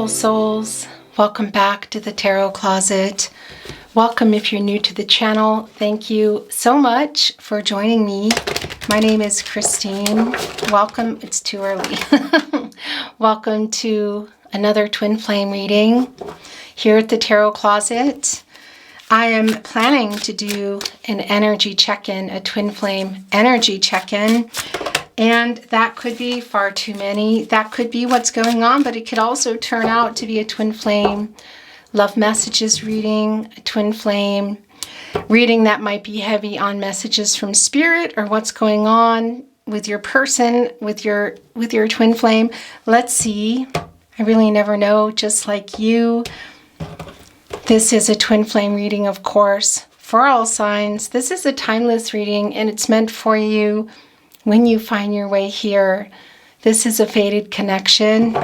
beautiful souls. Welcome back to the Tarot Closet. Welcome if you're new to the channel. Thank you so much for joining me. My name is Christine. Welcome. It's too early. Welcome to another twin flame reading here at the Tarot Closet. I am planning to do an energy check-in, a twin flame energy check-in. And that could be far too many. That could be what's going on, but it could also turn out to be a twin flame love messages reading, a twin flame reading that might be heavy on messages from spirit or what's going on with your person, with your twin flame. Let's see. I really never know, just like you. This is a twin flame reading, of course, for all signs. This is a timeless reading, and it's meant for you when you find your way here. This is a fated connection.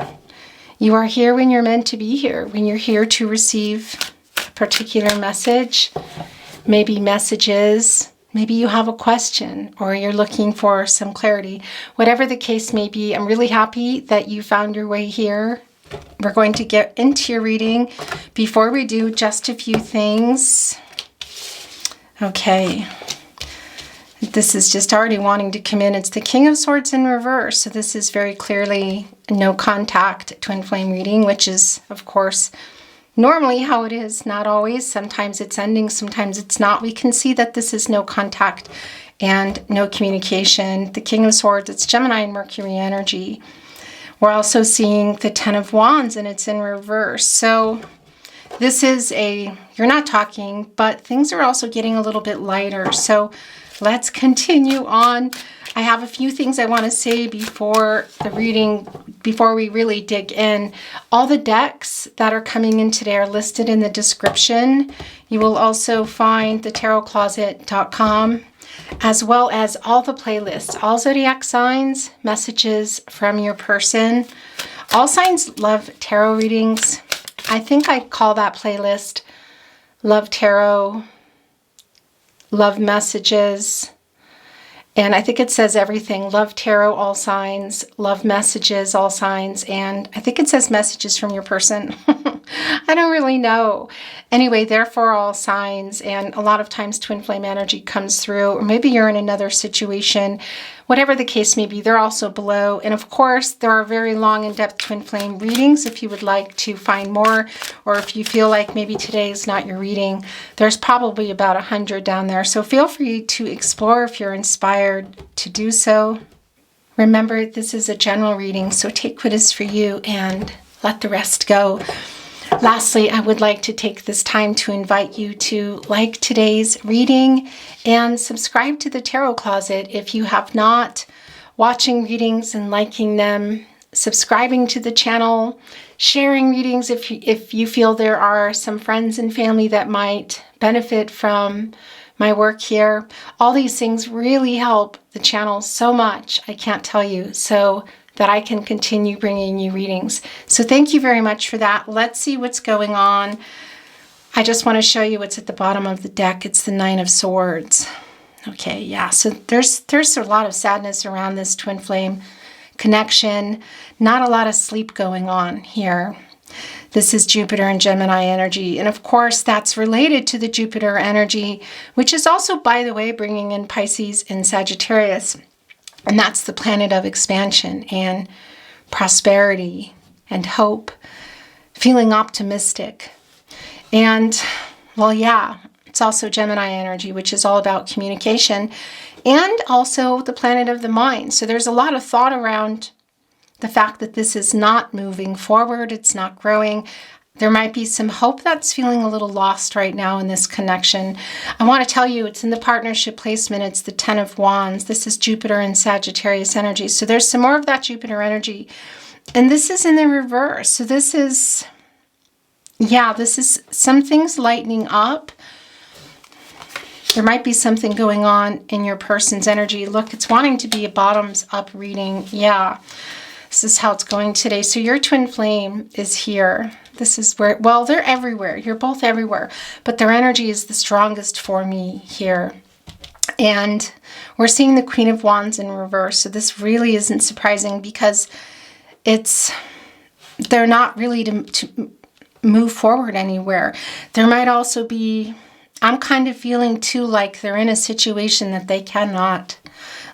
You are here when you're meant to be here, when you're here to receive a particular message, maybe messages, maybe you have a question or you're looking for some clarity. Whatever the case may be, I'm really happy that you found your way here. We're going to get into your reading. Before we do, just a few things. Okay. This is just already wanting to come in. It's the King of Swords in reverse. So this is very clearly no contact twin flame reading, which is, of course, normally how it is. Not always. Sometimes it's ending, sometimes it's not. We can see that this is no contact and no communication. The King of Swords, it's Gemini and Mercury energy. We're also seeing the Ten of Wands, and it's in reverse. So this is you're not talking, but things are also getting a little bit lighter. So let's continue on. I have a few things I want to say before the reading, before we really dig in. All the decks that are coming in today are listed in the description. You will also find the tarotcloset.com, as well as all the playlists, all zodiac signs, messages from your person. All signs love tarot readings. I think I call that playlist Love Tarot, Love Messages, and I think it says everything. Love Tarot, all signs, Love Messages, all signs, and I think it says messages from your person. I don't really know. Anyway, therefore all signs, and a lot of times twin flame energy comes through, or maybe you're in another situation. Whatever the case may be, they're also below. And of course, there are very long in-depth twin flame readings if you would like to find more, or if you feel like maybe today is not your reading. There's probably about 100 down there. So feel free to explore if you're inspired to do so. Remember, this is a general reading, so take what is for you and let the rest go. Lastly, I would like to take this time to invite you to like today's reading and subscribe to the Tarot Closet if you have not. Watching readings and liking them, subscribing to the channel, sharing readings if you feel there are some friends and family that might benefit from my work here. All these things really help the channel so much, I can't tell you, so that I can continue bringing you readings. So thank you very much for that. Let's see what's going on. I just want to show you what's at the bottom of the deck. It's the Nine of Swords. Okay, yeah, so there's a lot of sadness around this twin flame connection. Not a lot of sleep going on here. This is Jupiter and Gemini energy. And of course, that's related to the Jupiter energy, which is also, by the way, bringing in Pisces and Sagittarius. And that's the planet of expansion and prosperity and hope, feeling optimistic. And, well, yeah, it's also Gemini energy, which is all about communication, and also the planet of the mind. So there's a lot of thought around the fact that this is not moving forward, it's not growing. There might be some hope that's feeling a little lost right now in this connection. I want to tell you, it's in the partnership placement. It's the Ten of Wands. This is Jupiter and Sagittarius energy. So there's some more of that Jupiter energy. And this is in the reverse. So this is, yeah, this is some things lightening up. There might be something going on in your person's energy. Look, it's wanting to be a bottoms up reading. Yeah, this is how it's going today. So your twin flame is here. This is where, well, they're everywhere. You're both everywhere. But their energy is the strongest for me here. And we're seeing the Queen of Wands in reverse. So this really isn't surprising because it's they're not really to move forward anywhere. There might also be, I'm kind of feeling too like they're in a situation that they cannot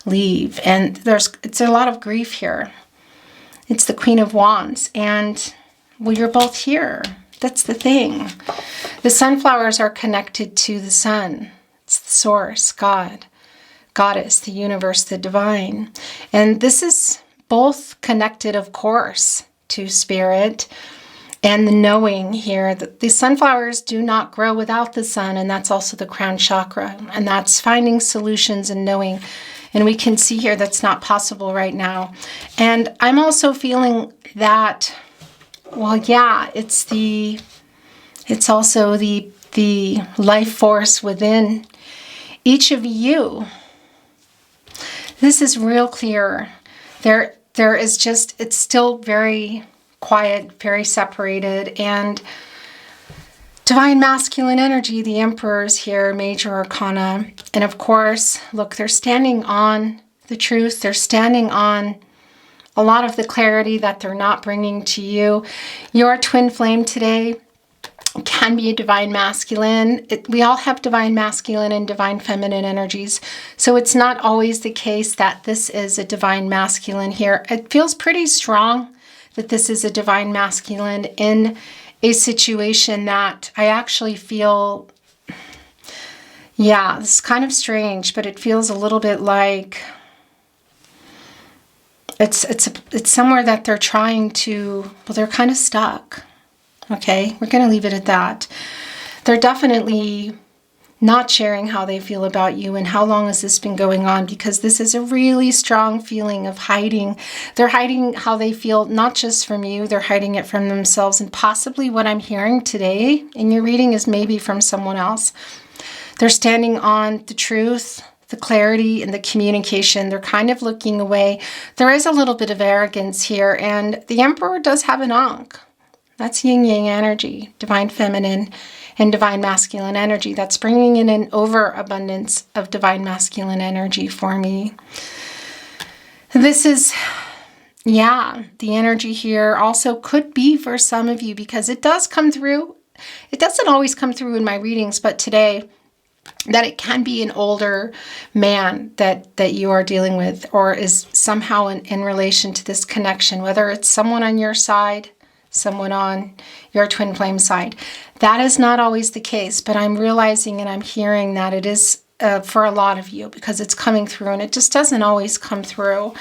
leave. And it's a lot of grief here. It's the Queen of Wands. And, well, you're both here. That's the thing. The sunflowers are connected to the sun. It's the source, God, Goddess, the universe, the divine. And this is both connected, of course, to spirit and the knowing here. The sunflowers do not grow without the sun, and that's also the crown chakra. And that's finding solutions and knowing. And we can see here that's not possible right now. And I'm also feeling that, well, yeah, it's also the life force within each of you. This is real clear. There is just, it's still very quiet, very separated, and divine masculine energy, the Emperor's here, major arcana. And of course, look, they're standing on the truth. They're standing on a lot of the clarity that they're not bringing to you. Your twin flame today can be a divine masculine. We all have divine masculine and divine feminine energies. So it's not always the case that this is a divine masculine here. It feels pretty strong that this is a divine masculine in a situation that I actually feel, yeah, it's kind of strange, but it feels a little bit like it's somewhere that they're trying to, well, they're kind of stuck. Okay, we're going to leave it at that. They're definitely not sharing how they feel about you and how long has this been going on, because this is a really strong feeling of hiding. They're hiding how they feel, not just from you, they're hiding it from themselves. And possibly what I'm hearing today in your reading is maybe from someone else. They're standing on the truth, the clarity, and the communication. They're kind of looking away. There is a little bit of arrogance here, and the Emperor does have an ankh. That's yin-yang energy, divine feminine and divine masculine energy. That's bringing in an overabundance of divine masculine energy for me. This is, yeah, the energy here also could be for some of you, because it does come through. It doesn't always come through in my readings, but today, that it can be an older man that you are dealing with, or is somehow in relation to this connection, whether it's someone on your side, someone on your twin flame side. That is not always the case, but I'm realizing and I'm hearing that it is for a lot of you, because it's coming through, and it just doesn't always come through.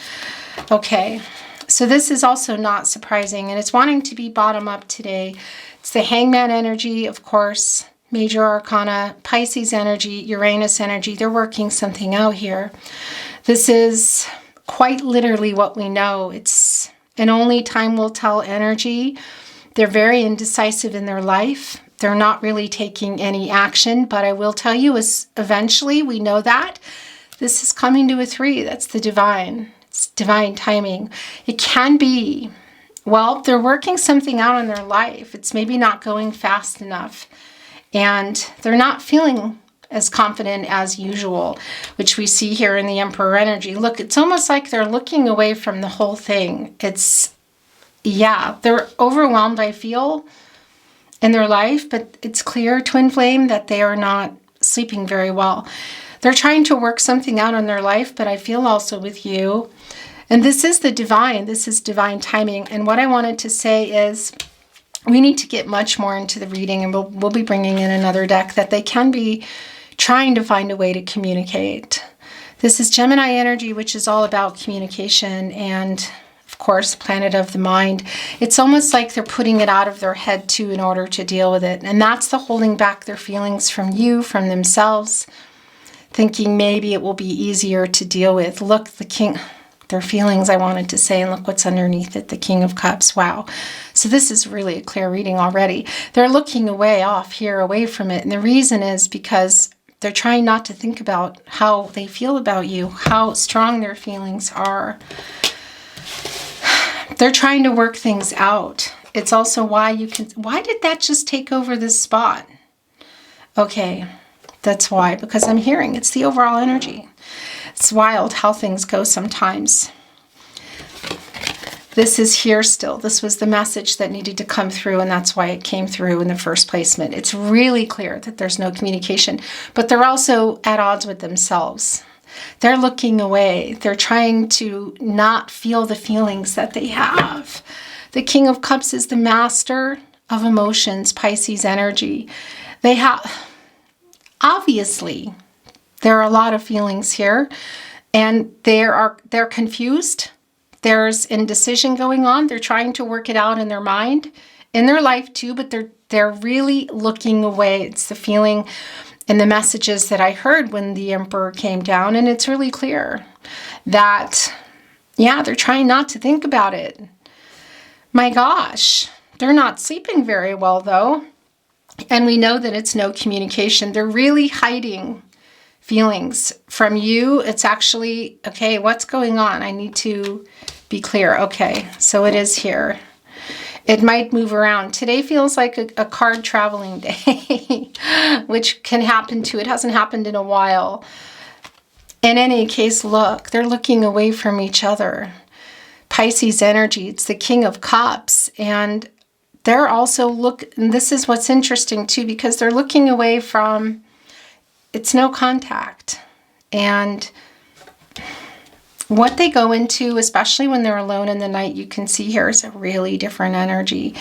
Okay, so this is also not surprising, and it's wanting to be bottom up today. It's the Hangman energy, of course, major arcana, Pisces energy, Uranus energy. They're working something out here. This is quite literally what we know. It's and only time will tell energy. They're very indecisive in their life. They're not really taking any action, but I will tell you, is eventually, we know that this is coming to a 3. That's the divine. It's divine timing. It can be, well, they're working something out in their life. It's maybe not going fast enough, and they're not feeling as confident as usual, which we see here in the Emperor energy. Look, it's almost like they're looking away from the whole thing. It's, yeah, they're overwhelmed, I feel, in their life, but it's clear, twin flame, that they are not sleeping very well. They're trying to work something out in their life, but I feel also with you. And this is the divine. This is divine timing. And what I wanted to say is, we need to get much more into the reading, and we'll be bringing in another deck, that they can be trying to find a way to communicate. This is Gemini energy, which is all about communication and, of course, planet of the mind. It's almost like they're putting it out of their head too in order to deal with it. And that's the holding back their feelings from you, from themselves, thinking maybe it will be easier to deal with. Look, the king, their feelings, I wanted to say, and look what's underneath it, the King of Cups. Wow. So this is really a clear reading already. They're looking away off here, away from it. And the reason is because they're trying not to think about how they feel about you, how strong their feelings are. They're trying to work things out. It's also why why did that just take over this spot? Okay, that's why, because I'm hearing it's the overall energy. It's wild how things go sometimes. This is here still. This was the message that needed to come through, and that's why it came through in the first placement. It's really clear that there's no communication, but they're also at odds with themselves. They're looking away. They're trying to not feel the feelings that they have. The King of Cups is the master of emotions, Pisces energy. They have, obviously, there are a lot of feelings here, and they're confused. There's indecision going on. They're trying to work it out in their mind, in their life too, but they're really looking away. It's the feeling and the messages that I heard when the Emperor came down, and it's really clear that, yeah, they're trying not to think about it. My gosh, they're not sleeping very well though, and we know that it's no communication. They're really hiding feelings from you. It's actually, okay, what's going on? I need to be clear. Okay, so it is here. It might move around. Today feels like a card traveling day, which can happen too. It hasn't happened in a while. In any case, look, they're looking away from each other. Pisces energy, it's the King of Cups, and they're also and this is what's interesting too, because they're looking away from, it's no contact. And what they go into, especially when they're alone in the night, you can see here is a really different energy.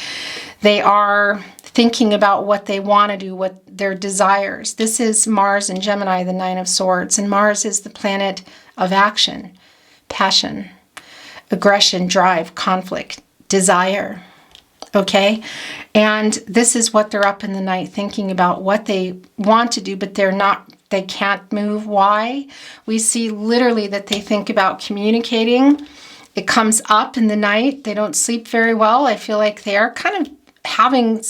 They are thinking about what they want to do, what their desires. This is Mars and Gemini, the Nine of Swords. And Mars is the planet of action, passion, aggression, drive, conflict, desire. Okay? And this is what they're up in the night thinking about, what they want to do, but they can't move. Why? We see literally that they think about communicating. It comes up in the night. They don't sleep very well. I feel like they are kind of having,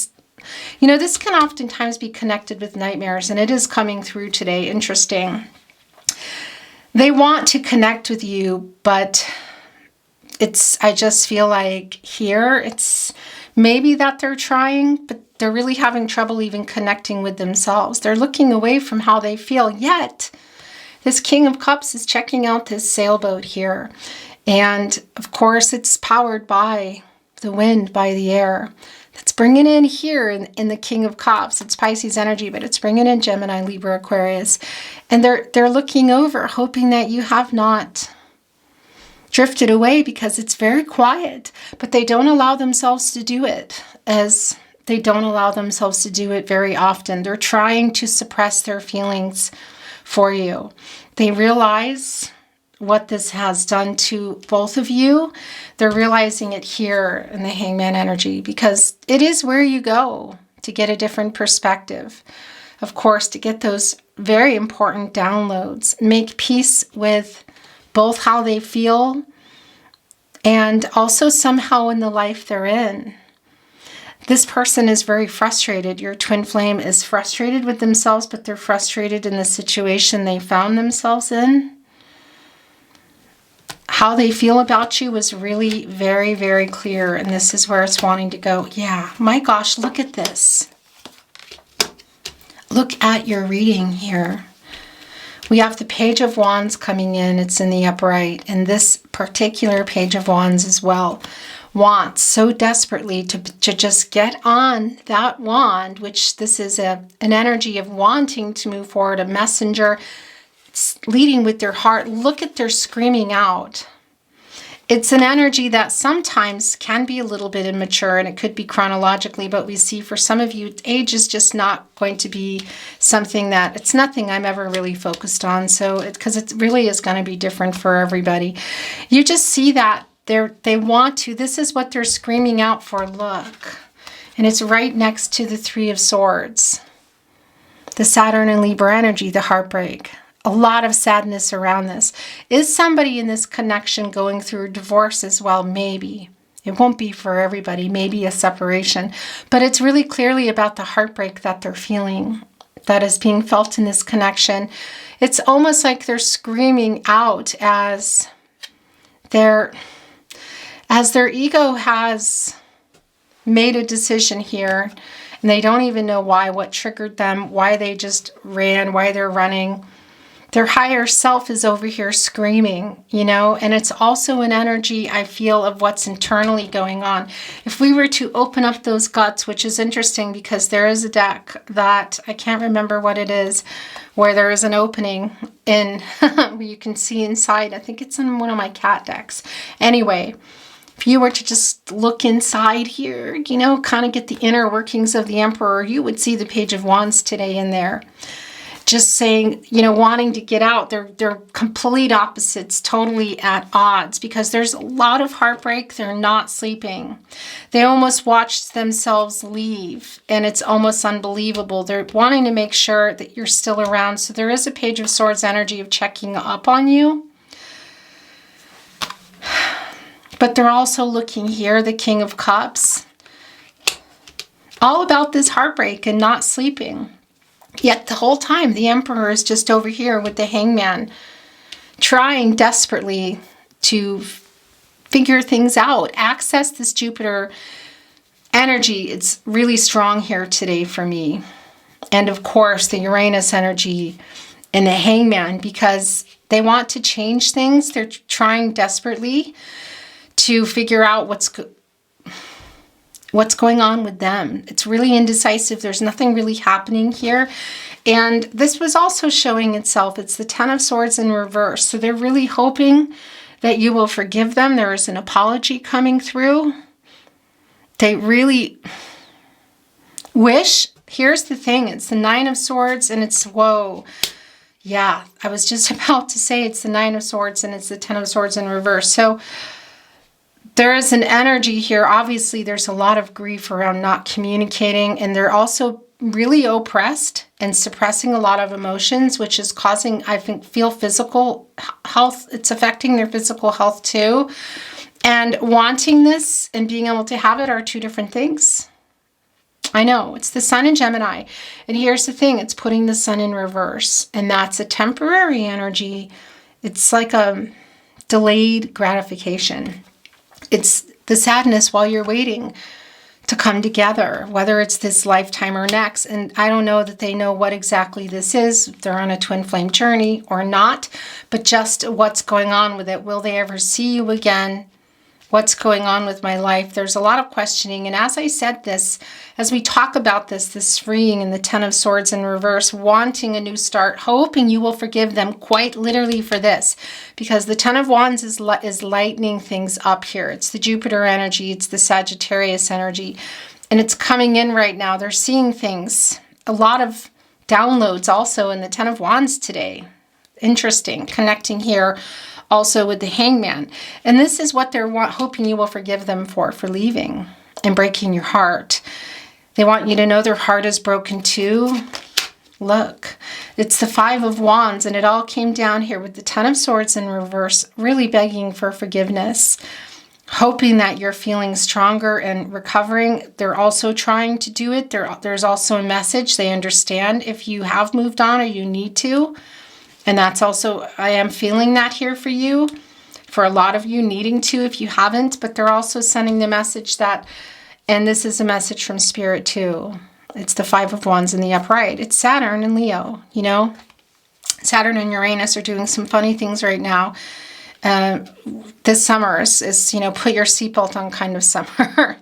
this can oftentimes be connected with nightmares, and it is coming through today. Interesting. They want to connect with you, but I just feel like here it's maybe that they're trying, but they're really having trouble even connecting with themselves. They're looking away from how they feel, yet this King of Cups is checking out this sailboat here. And of course, it's powered by the wind, by the air. That's bringing in here in the King of Cups. It's Pisces energy, but it's bringing in Gemini, Libra, Aquarius. And they're looking over, hoping that you have not drifted away, because it's very quiet, but they don't allow themselves to do it, as they don't allow themselves to do it very often. They're trying to suppress their feelings for you. They realize what this has done to both of you. They're realizing it here in the Hangman energy, because it is where you go to get a different perspective. Of course, to get those very important downloads, make peace with both how they feel and also somehow in the life they're in. This person is very frustrated. Your twin flame is frustrated with themselves, but they're frustrated in the situation they found themselves in. How they feel about you was really very, very clear, and this is where it's wanting to go. Yeah, my gosh, look at this. Look at your reading here. We have the Page of Wands coming in. It's in the upright. And this particular Page of Wands as well wants so desperately to just get on that wand, which this is an energy of wanting to move forward, a messenger. It's leading with their heart. Look at their screaming out. It's an energy that sometimes can be a little bit immature, and it could be chronologically, but we see for some of you, age is just not going to be something that, it's nothing I'm ever really focused on. So because it really is going to be different for everybody. You just see that they want to, this is what they're screaming out for, look. And it's right next to the Three of Swords. The Saturn and Libra energy, the heartbreak. A lot of sadness around this. Is somebody in this connection going through divorce as well? Maybe. It won't be for everybody. Maybe a separation. But it's really clearly about the heartbreak that they're feeling, that is being felt in this connection. It's almost like they're screaming out as their ego has made a decision here, and they don't even know why, what triggered them, why they just ran, why they're running. Their higher self is over here screaming, you know, and it's also an energy, I feel, of what's internally going on. If we were to open up those guts, which is interesting because there is a deck that, I can't remember what it is, where there is an opening in, where you can see inside. I think it's in one of my cat decks. Anyway, if you were to just look inside here, you know, kind of get the inner workings of the Emperor, you would see the Page of Wands today in there. Just saying, you know, wanting to get out. They're complete opposites, totally at odds, because there's a lot of heartbreak. They're not sleeping. They almost watched themselves leave, and it's almost unbelievable. They're wanting to make sure that you're still around. So there is a Page of Swords energy of checking up on you. But they're also looking here, the King of Cups, all about this heartbreak and not sleeping. Yet the whole time, the Emperor is just over here with the Hangman, trying desperately to figure things out, access this Jupiter energy. It's really strong here today for me. And of course, the Uranus energy and the Hangman, because they want to change things. They're trying desperately to figure out what's going on with them. It's really indecisive. There's nothing really happening here. And this was also showing itself. It's the Ten of Swords in reverse. So they're really hoping that you will forgive them. There is an apology coming through. They really wish. Here's the thing. It's the Nine of Swords and it's, whoa. Yeah, I was just about to say it's the Nine of Swords and it's the Ten of Swords in reverse. So there is an energy here. Obviously, there's a lot of grief around not communicating, and they're also really oppressed and suppressing a lot of emotions, which is causing, I think, feel physical health. It's affecting their physical health too. And wanting this and being able to have it are two different things. I know, it's the Sun in Gemini. And here's the thing, it's putting the Sun in reverse. And that's a temporary energy. It's like a delayed gratification. It's the sadness while you're waiting to come together, whether it's this lifetime or next. And I don't know that they know what exactly this is, if they're on a twin flame journey or not, but just what's going on with it. Will they ever see you again? What's going on with my life? There's a lot of questioning. And as I said this, as we talk about this freeing and the Ten of Swords in reverse, wanting a new start, hoping you will forgive them quite literally for this, because the Ten of Wands is lightening things up here. It's the Jupiter energy. It's the Sagittarius energy. And it's coming in right now. They're seeing things. A lot of downloads also in the Ten of Wands today. Interesting. Connecting here also with the Hangman. And this is what they're hoping you will forgive them for leaving and breaking your heart. They want you to know their heart is broken too. Look, it's the Five of Wands, and it all came down here with the Ten of Swords in reverse, really begging for forgiveness, hoping that you're feeling stronger and recovering. They're also trying to do it. There's also a message. They understand if you have moved on or you need to. And that's also, I am feeling that here for you, for a lot of you needing to if you haven't, but they're also sending the message that, and this is a message from Spirit too. It's the Five of Wands in the upright. It's Saturn and Leo, you know. Saturn and Uranus are doing some funny things right now. This summer is, you know, put your seatbelt on kind of summer.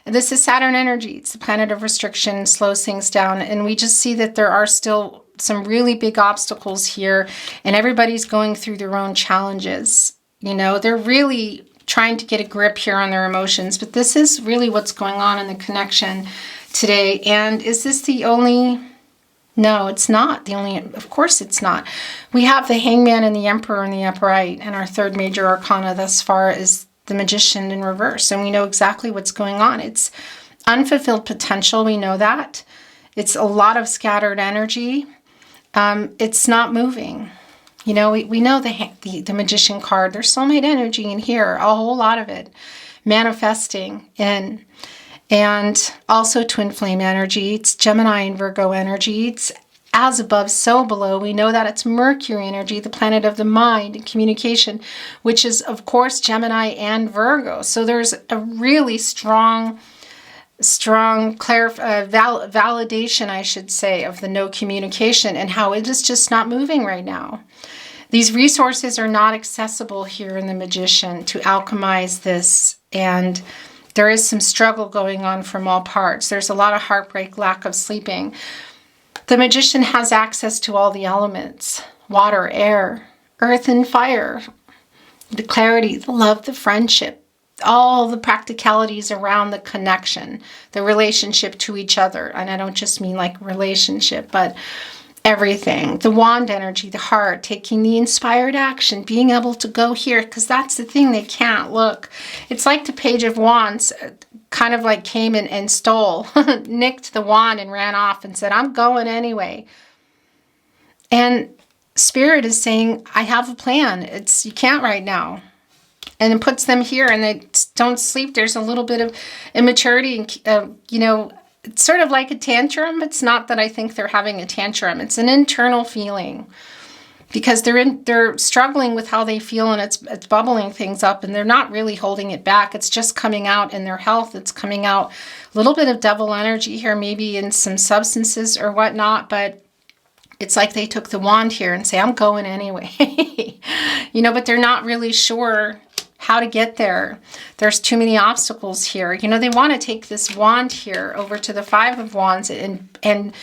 This is Saturn energy. It's the planet of restriction, slows things down. And we just see that there are still some really big obstacles here, and everybody's going through their own challenges. You know, they're really trying to get a grip here on their emotions, but this is really what's going on in the connection today. And is this the only? No, it's not the only. Of course it's not. We have the Hangman and the Emperor in the upright, and our third major arcana thus far is the Magician in reverse, and we know exactly what's going on. It's unfulfilled potential. We know that. It's a lot of scattered energy. It's not moving. You know, we know the Magician card. There's soulmate energy in here, a whole lot of it, manifesting in, and also twin flame energy. It's Gemini and Virgo energy. It's as above, so below. We know that it's Mercury energy, the planet of the mind and communication, which is, of course, Gemini and Virgo. So there's a really strong strong validation, I should say, of the no communication and how it is just not moving right now. These resources are not accessible here in the Magician to alchemize this, and there is some struggle going on from all parts. There's a lot of heartbreak, lack of sleeping. The Magician has access to all the elements: water, air, earth, and fire. The clarity, the love, the friendship, all the practicalities around the connection, the relationship to each other. And I don't just mean like relationship, but everything. The wand energy, the heart, taking the inspired action, being able to go here, because that's the thing, they can't look. It's like the Page of Wands kind of like came in and stole, nicked the wand and ran off and said, I'm going anyway. And Spirit is saying, I have a plan. You can't right now. And it puts them here and they don't sleep. There's a little bit of immaturity and, it's sort of like a tantrum. It's not that I think they're having a tantrum. It's an internal feeling because they're struggling with how they feel, and it's bubbling things up, and they're not really holding it back. It's just coming out in their health. It's coming out a little bit of devil energy here, maybe in some substances or whatnot, but it's like they took the wand here and say, I'm going anyway, but they're not really sure how to get there. There's too many obstacles here. They want to take this wand here over to the Five of Wands and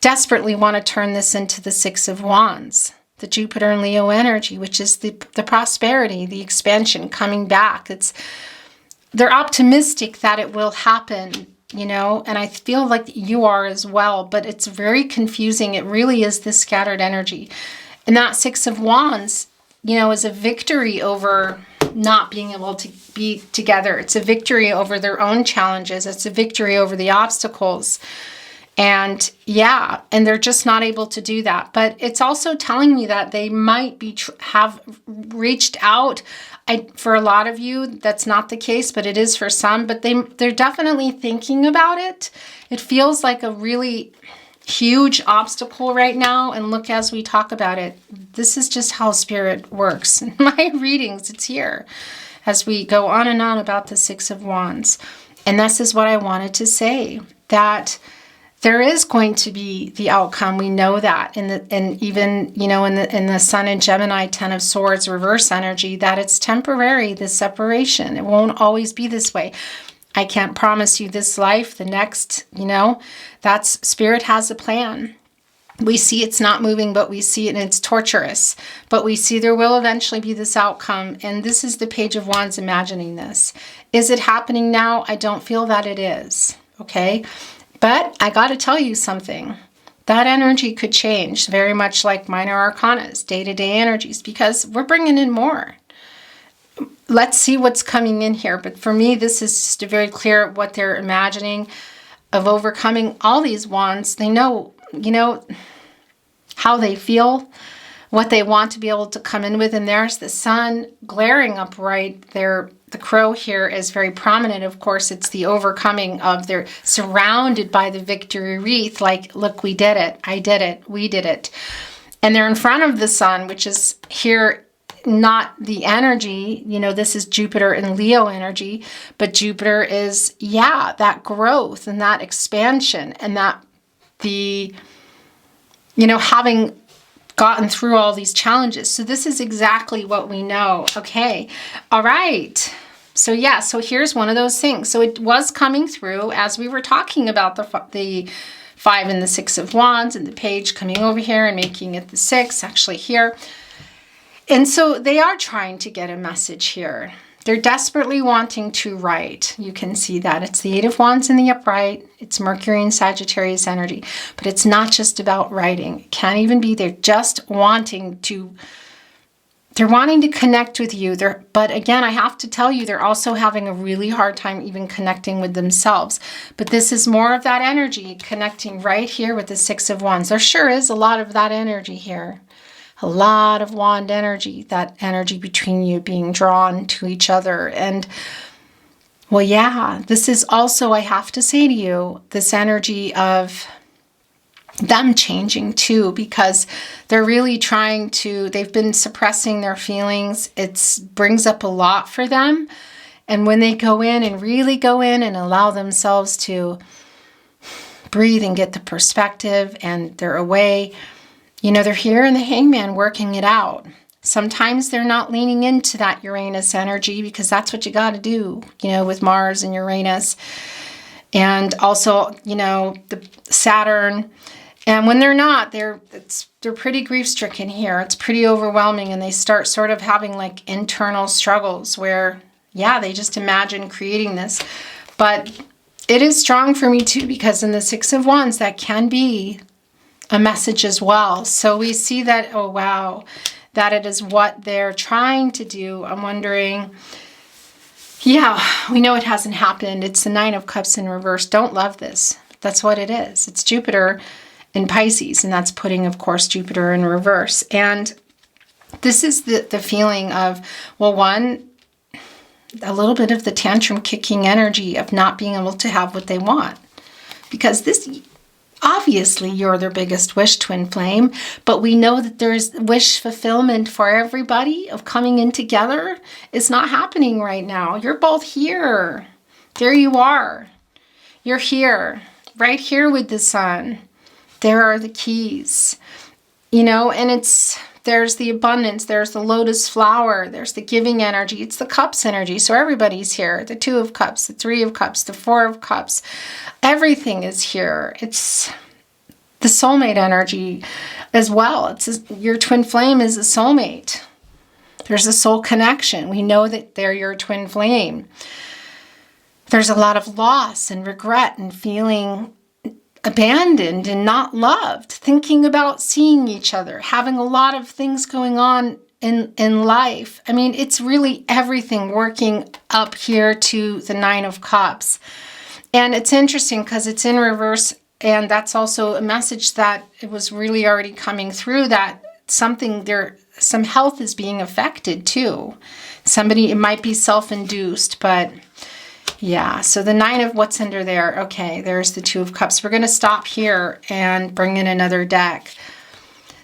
desperately want to turn this into the Six of Wands, the Jupiter and Leo energy, which is the prosperity, the expansion coming back. They're optimistic that it will happen, and I feel like you are as well, but it's very confusing. It really is this scattered energy. And that Six of Wands, is a victory over not being able to be together. It's a victory over their own challenges. It's a victory over the obstacles. And and they're just not able to do that. But it's also telling me that they might have reached out. For a lot of you, that's not the case, but it is for some. But they're definitely thinking about it. It feels like a really huge obstacle right now, and look, as we talk about it, this is just how Spirit works. In my readings, it's here as we go on and on about the Six of Wands. And this is what I wanted to say, that there is going to be the outcome. We know that, and even in the Sun and Gemini, Ten of Swords, reverse energy, that it's temporary, this separation. It won't always be this way. I can't promise you this life, the next, that's Spirit has a plan. We see it's not moving, but we see it and it's torturous. But we see there will eventually be this outcome. And this is the Page of Wands imagining this. Is it happening now? I don't feel that it is. Okay. But I got to tell you something. That energy could change, very much like minor arcanas, day-to-day energies, because we're bringing in more. Let's see what's coming in here. But for me, this is just very clear what they're imagining of overcoming all these wands. They know, how they feel, what they want to be able to come in with. And there's the sun glaring up right there. The crow here is very prominent. Of course, it's the overcoming of they're surrounded by the victory wreath. Like, look, we did it. I did it. We did it. And they're in front of the sun, which is here, not the energy, this is Jupiter and Leo energy, but Jupiter is, that growth and that expansion and that having gotten through all these challenges. So this is exactly what we know. Okay. All right. So so here's one of those things. So it was coming through as we were talking about the Five and the Six of Wands and the Page coming over here and making it the Six, actually here. And so they are trying to get a message here. They're desperately wanting to write. You can see that. It's the Eight of Wands in the upright. It's Mercury and Sagittarius energy. But it's not just about writing. It can't even be. They're just wanting to connect with you. But again, I have to tell you, they're also having a really hard time even connecting with themselves. But this is more of that energy connecting right here with the Six of Wands. There sure is a lot of that energy here. A lot of wand energy, that energy between you being drawn to each other. And this is also, I have to say to you, this energy of them changing too, because they're really they've been suppressing their feelings. It brings up a lot for them. And when they go in and really go in and allow themselves to breathe and get the perspective, and they're away, they're here in the Hangman working it out. Sometimes they're not leaning into that Uranus energy because that's what you got to do, with Mars and Uranus. And also, the Saturn. And when they're not, they're pretty grief-stricken here. It's pretty overwhelming, and they start sort of having like internal struggles where, they just imagine creating this. But it is strong for me too, because in the Six of Wands, that can be a message as well. So we see that, oh wow, that it is what they're trying to do. I'm wondering, we know it hasn't happened. It's the Nine of Cups in reverse. Don't love this. That's what it is. It's Jupiter in Pisces, and that's putting, of course, Jupiter in reverse. And this is the feeling of, well, one, a little bit of the tantrum kicking energy of not being able to have what they want. Because this, obviously, you're their biggest wish, twin flame, but we know that there's wish fulfillment for everybody of coming in together. It's not happening right now. You're both here. There you are. You're here, right here with the sun. There are the keys, and there's the abundance, there's the lotus flower, there's the giving energy, it's the cups energy. So everybody's here. The Two of Cups, the Three of Cups, the Four of Cups, everything is here. It's the soulmate energy as well. Your twin flame is a soulmate. There's a soul connection. We know that they're your twin flame. There's a lot of loss and regret and feeling abandoned and not loved, thinking about seeing each other, having a lot of things going on in life. I mean, it's really everything working up here to the Nine of Cups. And it's interesting because it's in reverse, and that's also a message that it was really already coming through, that some health is being affected too. It might be self-induced, but so the Nine of what's under there. Okay, there's the Two of Cups. We're going to stop here and bring in another deck.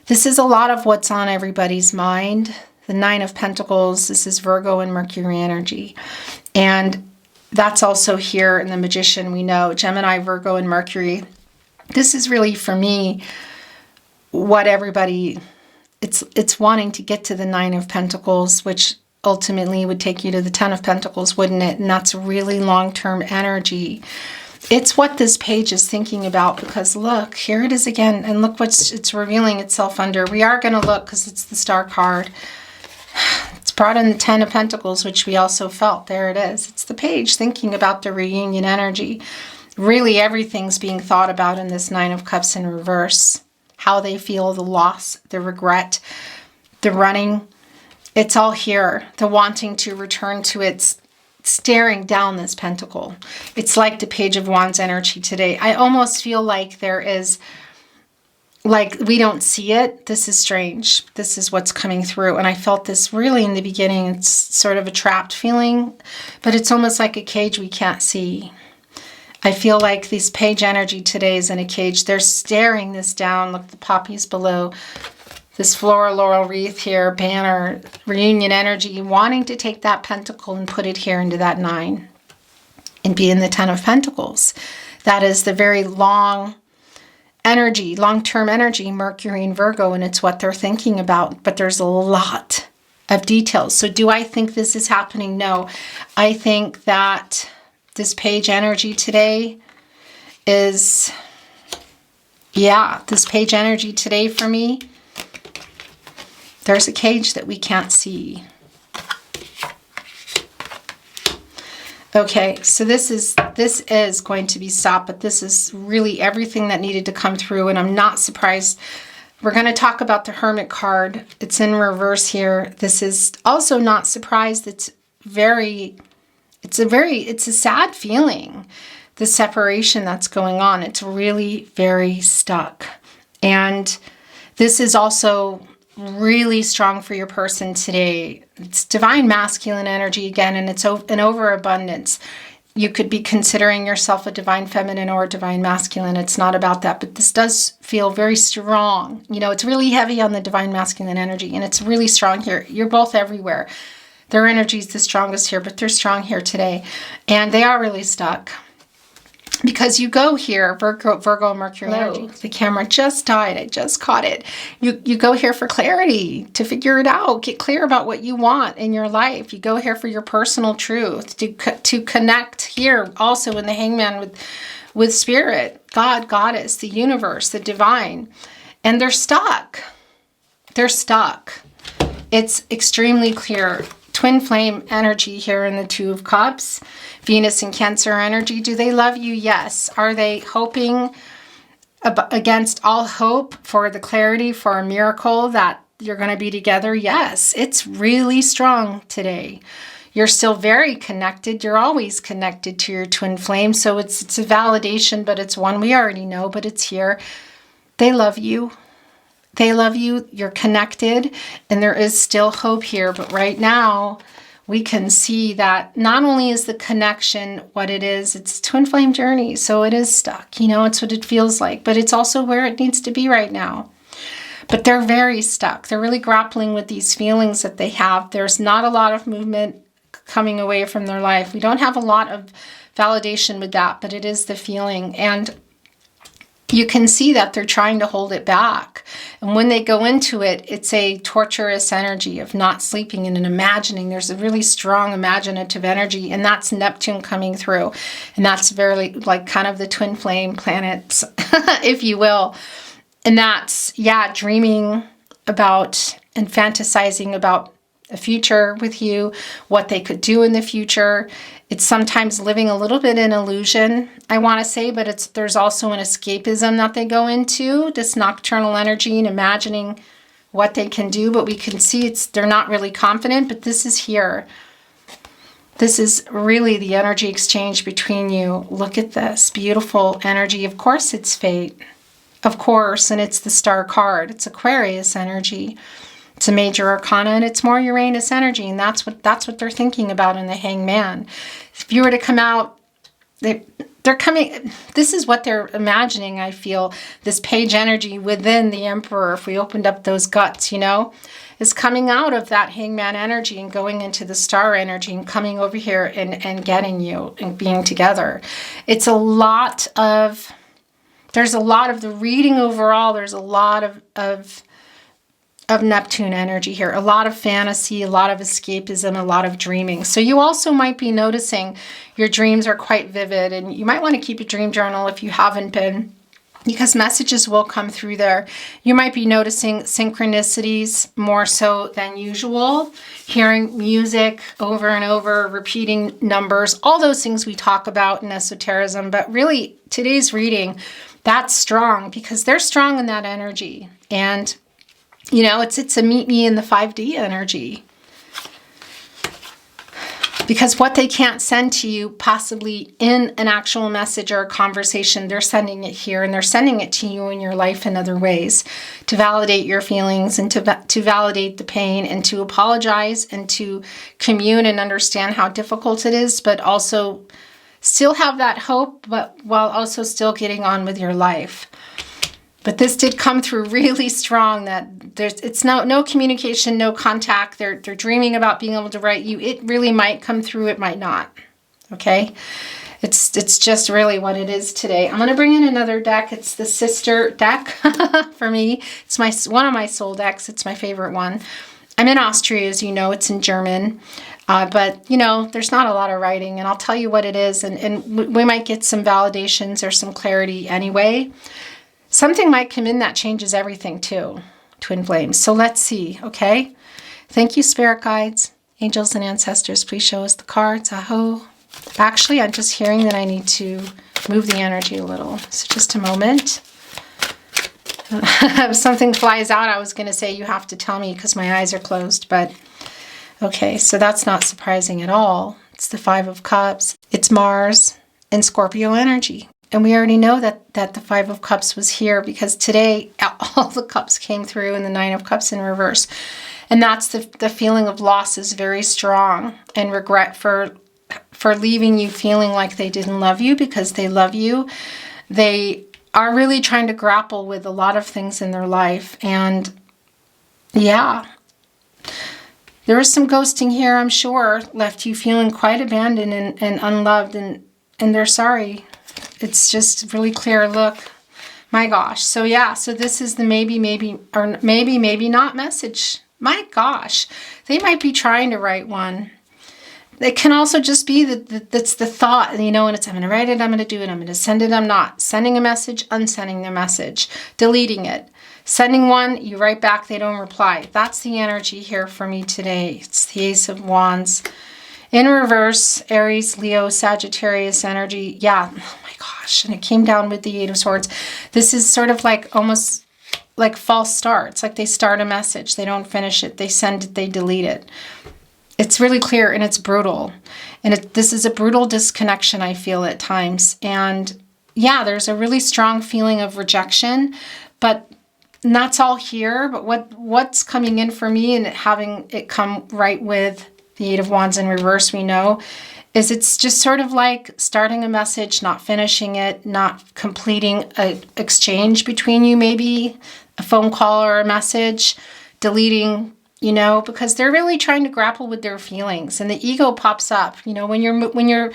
This is a lot of what's on everybody's mind. The Nine of Pentacles, this is Virgo and Mercury energy. And that's also here in the Magician, we know. Gemini, Virgo, and Mercury. This is really, for me, what everybody, it's wanting to get to the Nine of Pentacles, which ultimately would take you to the Ten of Pentacles, wouldn't it? And that's really long-term energy. It's what this page is thinking about, because look, here it is again, and look it's revealing itself under. We are going to look because it's the Star card. It's brought in the Ten of Pentacles, which we also felt. There it is. It's the page thinking about the reunion energy. Really, everything's being thought about in this Nine of Cups in reverse. How they feel, the loss, the regret, the running. It's all here, the wanting to return to its staring down this pentacle. It's like the Page of Wands energy today. I almost feel like there is, like we don't see it. This is strange. This is what's coming through. And I felt this really in the beginning. It's sort of a trapped feeling, but it's almost like a cage we can't see. I feel like this page energy today is in a cage. They're staring this down. Look, the poppies below. This floral laurel wreath here, banner, reunion energy, wanting to take that pentacle and put it here into that Nine and be in the Ten of Pentacles. That is the very long energy, long-term energy, Mercury and Virgo, and it's what they're thinking about. But there's a lot of details. So do I think this is happening? No. I think that this page energy today is, this page energy today for me, there's a cage that we can't see. Okay, so this is going to be stopped, but this is really everything that needed to come through, and I'm not surprised. We're going to talk about the Hermit card. It's in reverse here. This is also not surprised. It's a sad feeling, the separation that's going on. It's really very stuck. And this is also really strong for your person today. It's divine masculine energy again, and it's an overabundance. You could be considering yourself a divine feminine or a divine masculine. It's not about that, but this does feel very strong. It's really heavy on the divine masculine energy, and it's really strong here. You're both everywhere. Their energy is the strongest here, but they're strong here today. And they are really stuck. Because you go here, Virgo, Mercury energy. The camera just died. I just caught it. You go here for clarity, to figure it out. Get clear about what you want in your life. You go here for your personal truth, to connect here also in the Hangman with spirit, God, goddess, the universe, the divine. And they're stuck. They're stuck. It's extremely clear. Twin flame energy here in the Two of Cups. Venus and Cancer energy. Do they love you? Yes. Are they hoping against all hope for the clarity, for a miracle that you're going to be together? Yes. It's really strong today. You're still very connected. You're always connected to your twin flame. So it's a validation, but it's one we already know, but it's here. They love you. They love you. You're connected, and there is still hope here. But right now, we can see that not only is the connection what it is, it's a twin flame journey. So it is stuck. You know, it's what it feels like, but it's also where it needs to be right now. But they're very stuck. They're really grappling with these feelings that they have. There's not a lot of movement coming away from their life. We don't have a lot of validation with that, but it is the feeling. And you can see that they're trying to hold it back. And when they go into it, it's a torturous energy of not sleeping and imagining. There's a really strong imaginative energy, and that's Neptune coming through. And that's very like kind of the twin flame planets, if you will. And that's, yeah, dreaming about and fantasizing about a future with you, what they could do in the future. It's sometimes living a little bit in illusion, I want to say, but there's also an escapism that they go into, this nocturnal energy and imagining what they can do. But we can see they're not really confident, but this is here. This is really the energy exchange between you. Look at this beautiful energy. Of course, it's fate. Of course, and it's the star card. It's Aquarius energy. It's a major arcana, and it's more Uranus energy, and that's what they're thinking about in the Hangman. If you were to come out, they're coming. This is what they're imagining. I feel this page energy within the Emperor. If we opened up those guts, you know, is coming out of that Hangman energy and going into the star energy and coming over here and getting you and being together. It's a lot of. There's a lot of the reading overall. There's a lot of Neptune energy here, a lot of fantasy, a lot of escapism, a lot of dreaming. So you also might be noticing your dreams are quite vivid, and you might want to keep a dream journal if you haven't been, because messages will come through there. You might be noticing synchronicities more so than usual, hearing music over and over, repeating numbers, all those things we talk about in esotericism. But really, today's reading, that's strong because they're strong in that energy. And you know, it's a meet me in the 5D energy. Because what they can't send to you possibly in an actual message or a conversation, they're sending it here, and they're sending it to you in your life in other ways to validate your feelings and to validate the pain and to apologize and to commune and understand how difficult it is, but also still have that hope, but while also still getting on with your life. But this did come through really strong, that it's no communication, no contact. They're dreaming about being able to write you. It really might come through, it might not. Okay? It's just really what it is today. I'm going to bring in another deck. It's the sister deck for me. It's one of my soul decks. It's my favorite one. I'm in Austria, as you know. It's in German. But, you know, there's not a lot of writing, and I'll tell you what it is, and we might get some validations or some clarity anyway. Something might come in that changes everything too, twin flames. So let's see, okay? Thank you, spirit guides, angels, and ancestors. Please show us the cards. Aho. Actually, I'm just hearing that I need to move the energy a little. So just a moment. If something flies out, I was going to say you have to tell me because my eyes are closed. But okay, so that's not surprising at all. It's the Five of Cups. It's Mars and Scorpio energy. And we already know that the Five of Cups was here because today all the cups came through in the Nine of Cups in reverse. And that's the feeling of loss is very strong, and regret for leaving you feeling like they didn't love you because they love you. They are really trying to grapple with a lot of things in their life. And yeah, There was some ghosting here, I'm sure, left you feeling quite abandoned and unloved, and they're sorry. It's just really clear. Look, my gosh. So yeah, so this is the maybe not message. My gosh, they might be trying to write one. It can also just be that's the thought, you know, and it's, I'm going to write it, I'm going to do it, I'm going to send it, I'm not. Sending a message, unsending the message, deleting it. Sending one, you write back, they don't reply. That's the energy here for me today. It's the Ace of Wands. In reverse, Aries, Leo, Sagittarius energy. Yeah, oh my gosh. And it came down with the Eight of Swords. This is sort of like almost like false starts. Like they start a message, they don't finish it, they send it, they delete it. It's really clear and it's brutal. And this is a brutal disconnection, I feel, at times. And yeah, there's a really strong feeling of rejection, but that's all here. But what's coming in for me, and having it come right with the Eight of Wands in reverse, we know, is it's just sort of like starting a message, not finishing it, not completing an exchange between you, maybe a phone call or a message, deleting, you know, because they're really trying to grapple with their feelings, and the ego pops up. You know, when you're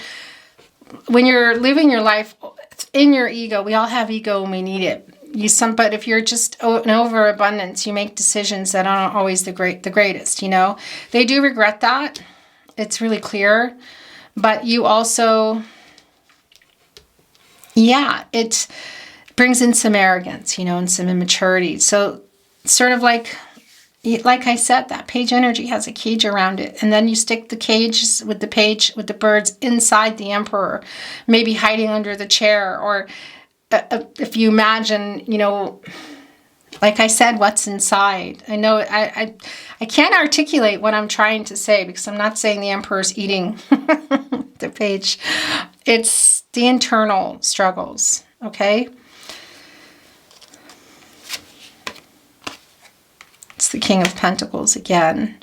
living your life in your ego, we all have ego and we need it. But if you're just in overabundance, you make decisions that aren't always the greatest, you know. They do regret that. It's really clear. But you also, yeah, it brings in some arrogance, you know, and some immaturity. So sort of like I said, that page energy has a cage around it. And then you stick the cage with the birds inside the Emperor, maybe hiding under the chair, or if you imagine, you know, like I said, what's inside. I know I can't articulate what I'm trying to say, because I'm not saying the Emperor's eating the page. It's the internal struggles, okay? It's the King of Pentacles again.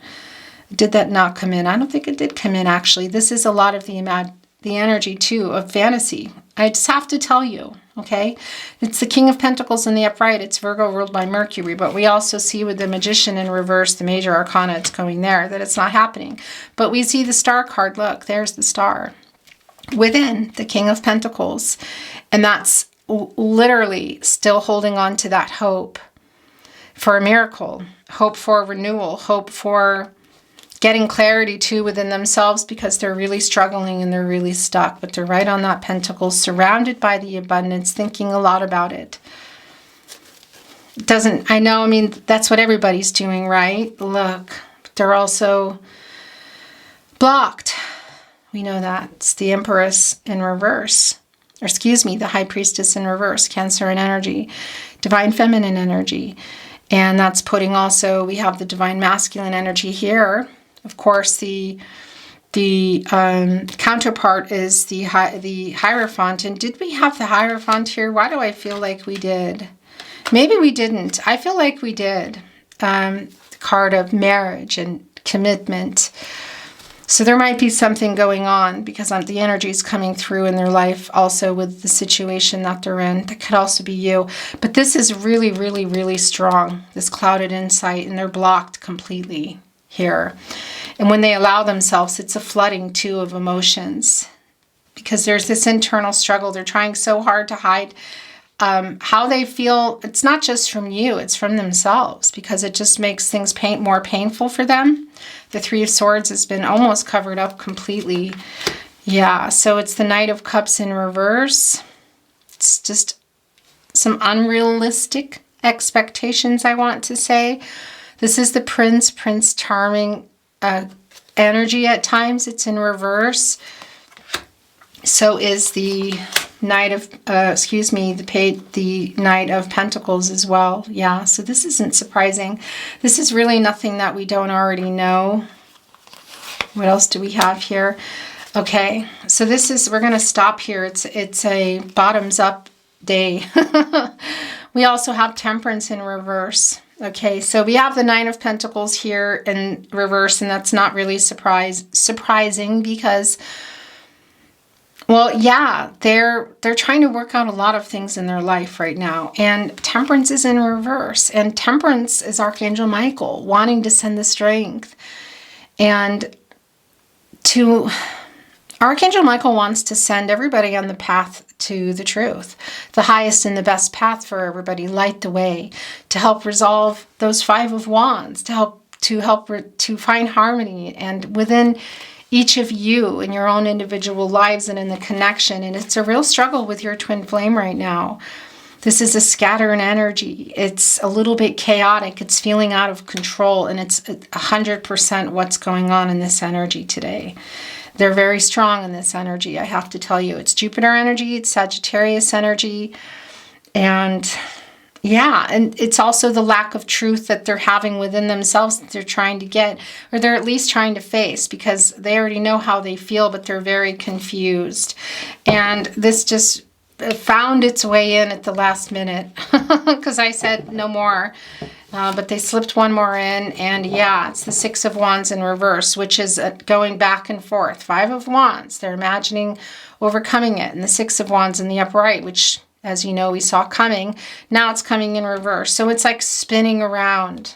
Did that not come in? I don't think it did come in, actually. This is a lot of the energy, too, of fantasy. I just have to tell you, okay? It's the King of Pentacles in the upright. It's Virgo ruled by Mercury. But we also see with the Magician in reverse, the major arcana, it's going there, that it's not happening. But we see the Star card. Look, there's the Star within the King of Pentacles. And that's literally still holding on to that hope for a miracle, hope for renewal, hope for getting clarity too within themselves, because they're really struggling and they're really stuck. But they're right on that pentacle, surrounded by the abundance, thinking a lot about it. I know, I mean, that's what everybody's doing, right? Look, they're also blocked. We know that. It's the Empress in reverse. Or excuse me, the High Priestess in reverse, Cancer in energy, Divine Feminine energy. And that's putting also, we have the Divine Masculine energy here. Of course, the counterpart is the Hierophant. And did we have the Hierophant here? Why do I feel like we did? Maybe we didn't. I feel like we did. The card of marriage and commitment. So there might be something going on, because the energy is coming through in their life also with the situation that they're in. That could also be you. But this is really, really, really strong, this clouded insight, and they're blocked completely here. And when they allow themselves, it's a flooding too of emotions, because there's this internal struggle. They're trying so hard to hide how they feel. It's not just from you, it's from themselves, because it just makes things more painful for them. The Three of Swords has been almost covered up completely. Yeah, so it's the Knight of Cups in reverse. It's just some unrealistic expectations, I want to say. This is the Prince Charming energy at times. It's in reverse. So is the Knight of, the Knight of Pentacles as well. Yeah, so this isn't surprising. This is really nothing that we don't already know. What else do we have here? Okay, so we're going to stop here. It's a bottoms up day. We also have Temperance in reverse. Okay, so we have the Nine of Pentacles here in reverse, and that's not really surprising, because, well, yeah, they're trying to work out a lot of things in their life right now. And Temperance is in reverse. And Temperance is Archangel Michael, wanting to send the strength. And Archangel Michael wants to send everybody on the path to the truth, the highest and the best path for everybody, light the way, to help resolve those 5 of Wands, to find harmony and within each of you in your own individual lives and in the connection. And it's a real struggle with your twin flame right now. This is a scattering energy. It's a little bit chaotic. It's feeling out of control, and it's 100% what's going on in this energy today. They're very strong in this energy, I have to tell you. It's Jupiter energy, it's Sagittarius energy, and yeah, and it's also the lack of truth that they're having within themselves that they're trying to get, or they're at least trying to face, because they already know how they feel, but they're very confused. And this just found its way in at the last minute, because I said no more. But they slipped one more in, and yeah, it's the 6 of Wands in reverse, which is going back and forth. 5 of Wands, they're imagining overcoming it, and the 6 of Wands in the upright, which, as you know, we saw coming. Now it's coming in reverse. So it's like spinning around.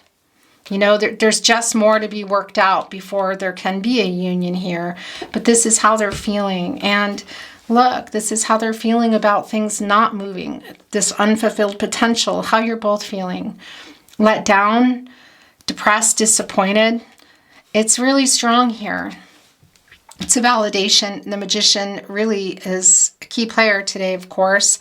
You know, there's just more to be worked out before there can be a union here. But this is how they're feeling. And look, this is how they're feeling about things not moving. This unfulfilled potential, how you're both feeling. Let down, depressed, disappointed. It's really strong here. It's a validation. The Magician really is a key player today, of course.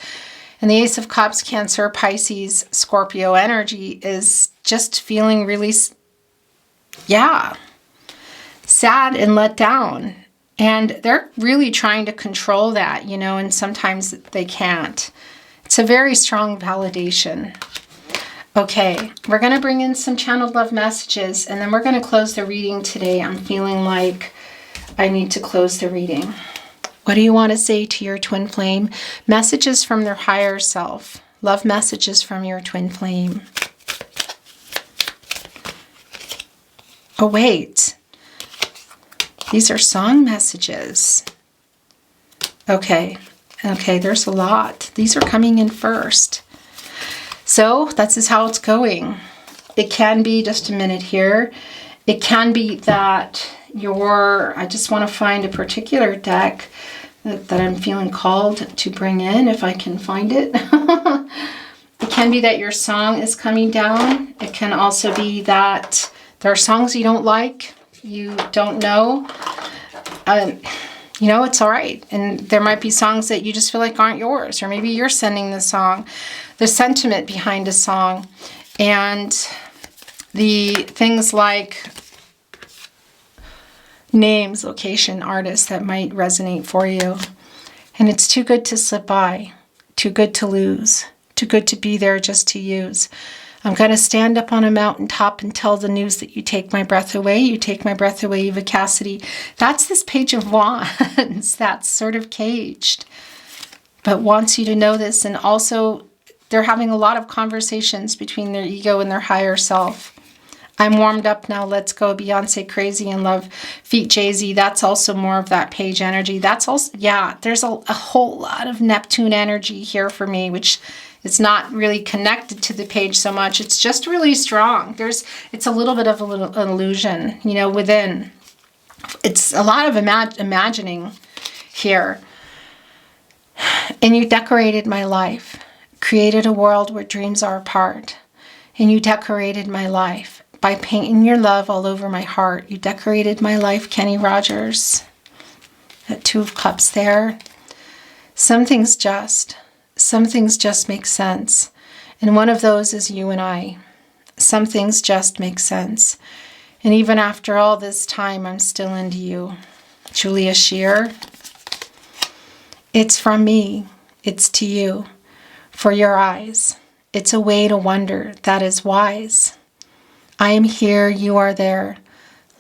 And the Ace of Cups, Cancer, Pisces, Scorpio energy is just feeling really, sad and let down. And they're really trying to control that, you know, and sometimes they can't. It's a very strong validation. Okay, we're going to bring in some channeled love messages, and then we're going to close the reading today. I'm feeling like I need to close the reading. What do you want to say to your twin flame? Messages from their higher self. Love messages from your twin flame. Oh, wait. These are song messages. Okay, there's a lot. These are coming in first. So this is how it's going. It can be, just a minute here, it can be that I just want to find a particular deck that I'm feeling called to bring in, if I can find it. It can be that your song is coming down. It can also be that there are songs you don't like, you don't know. You know, it's all right. And there might be songs that you just feel like aren't yours, or maybe you're sending the song, the sentiment behind a song, and the things like names, location, artists that might resonate for you. And it's too good to slip by, too good to lose, too good to be there just to use. I'm going to stand up on a mountaintop and tell the news that you take my breath away. You take my breath away, Eva Cassidy. That's this Page of Wands that's sort of caged, but wants you to know this. And also, they're having a lot of conversations between their ego and their higher self. I'm warmed up now. Let's go. Beyonce, Crazy in Love, Feet Jay-Z. That's also more of that page energy. That's also, yeah, there's a whole lot of Neptune energy here for me, which it's not really connected to the page so much. It's just really strong. It's a little bit of an illusion, you know, within. It's a lot of imagining here. And you decorated my life, created a world where dreams are apart. And you decorated my life by painting your love all over my heart. You decorated my life, Kenny Rogers. That 2 of Cups there. Some things just make sense. And one of those is you and I. Some things just make sense. And even after all this time, I'm still into you. Julia Shear. It's from me. It's to you. For your eyes. It's a way to wonder that is wise. I am here, you are there.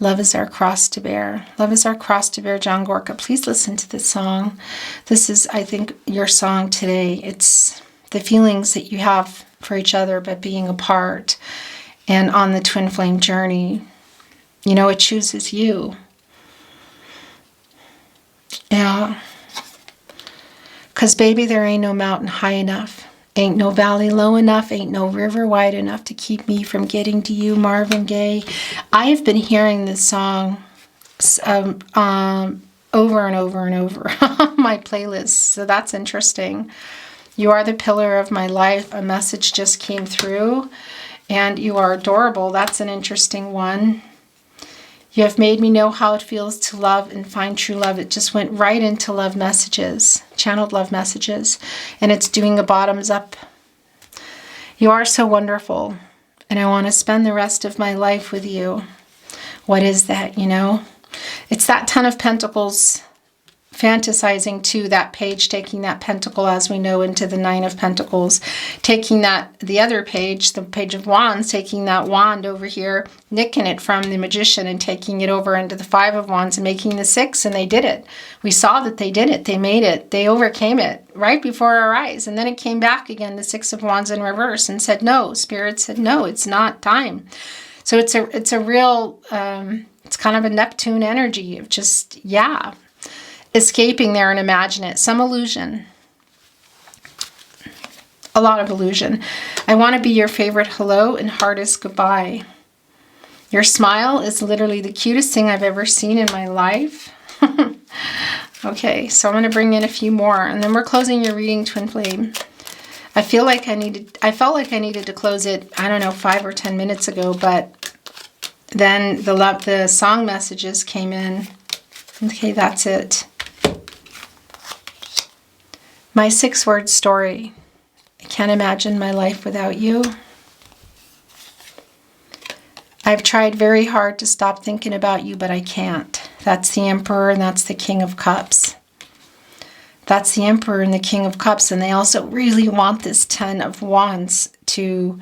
Love is our cross to bear. Love is our cross to bear, John Gorka. Please listen to this song. This is, I think, your song today. It's the feelings that you have for each other, but being apart and on the twin flame journey. You know, it chooses you. Yeah. Because, baby, there ain't no mountain high enough. Ain't no valley low enough, ain't no river wide enough to keep me from getting to you, Marvin Gaye. I have been hearing this song over and over and over on my playlist. So that's interesting. You are the pillar of my life. A message just came through. And you are adorable. That's an interesting one. You have made me know how it feels to love and find true love. It just went right into love messages, channeled love messages. And it's doing a bottoms up. You are so wonderful. And I want to spend the rest of my life with you. What is that, you know? It's that Ten of Pentacles fantasizing to that page, taking that pentacle, as we know, into the Nine of Pentacles, taking that, the other page, the Page of Wands, taking that wand over here, nicking it from the Magician and taking it over into the Five of Wands and making the Six, and they did it. We saw that they did it. They made it. They overcame it right before our eyes. And then it came back again, the Six of Wands in reverse, and said, no, Spirit said, no, it's not time. So it's a real, it's kind of a Neptune energy of just, yeah, escaping there and imagine it. Some illusion. A lot of illusion. I want to be your favorite hello and hardest goodbye. Your smile is literally the cutest thing I've ever seen in my life. Okay, so I'm going to bring in a few more and then we're closing your reading, Twin Flame. I felt like I needed to close it, I don't know, 5 or 10 minutes ago, but then the song messages came in. Okay, that's it. My 6-word story. I can't imagine my life without you. I've tried very hard to stop thinking about you, but I can't. That's the Emperor and that's the King of Cups. That's the Emperor and the King of Cups, and they also really want this Ten of Wands to,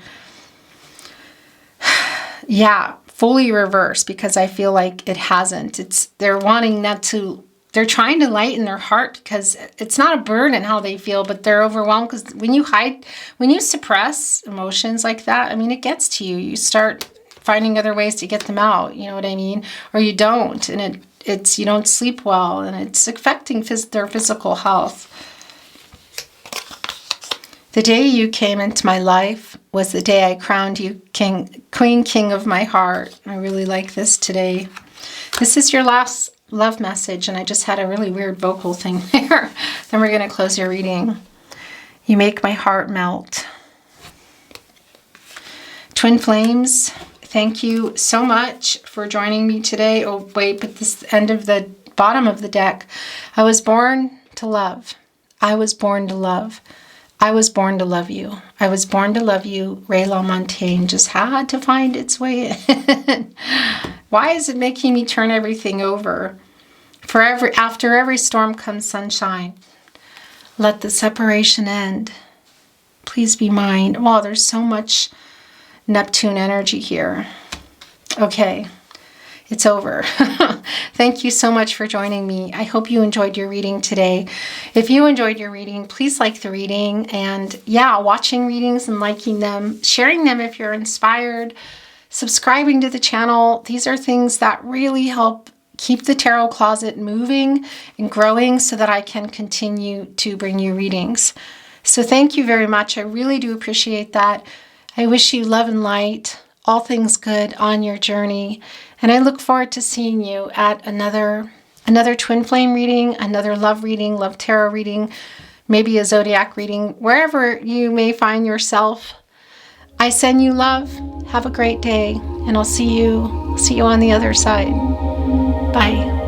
yeah, fully reverse, because I feel like it hasn't. They're wanting that to, they're trying to lighten their heart because it's not a burden how they feel, but they're overwhelmed because when you suppress emotions like that, I mean, it gets to you. You start finding other ways to get them out, you know what I mean? Or you don't, and you don't sleep well, and it's affecting their physical health. The day you came into my life was the day I crowned you Queen, King of my heart. I really like this today. This is your last love message, and I just had a really weird vocal thing there. Then we're going to close your reading. You make my heart melt. Twin Flames, thank you so much for joining me today. Oh, wait, but this end of the bottom of the deck. I was born to love. I was born to love. I was born to love you. I was born to love you. Ray LaMontagne just had to find its way in. Why is it making me turn everything over? After every storm comes sunshine. Let the separation end. Please be mine. Wow, there's so much Neptune energy here. Okay, it's over. Thank you so much for joining me. I hope you enjoyed your reading today. If you enjoyed your reading, please like the reading. And yeah, watching readings and liking them, sharing them if you're inspired, subscribing to the channel. These are things that really help keep the tarot closet moving and growing so that I can continue to bring you readings. So thank you very much. I really do appreciate that. I wish you love and light, all things good on your journey. And I look forward to seeing you at another Twin Flame reading, another love reading, love tarot reading, maybe a zodiac reading, wherever you may find yourself. I send you love. Have a great day, and I'll see you on the other side. Bye.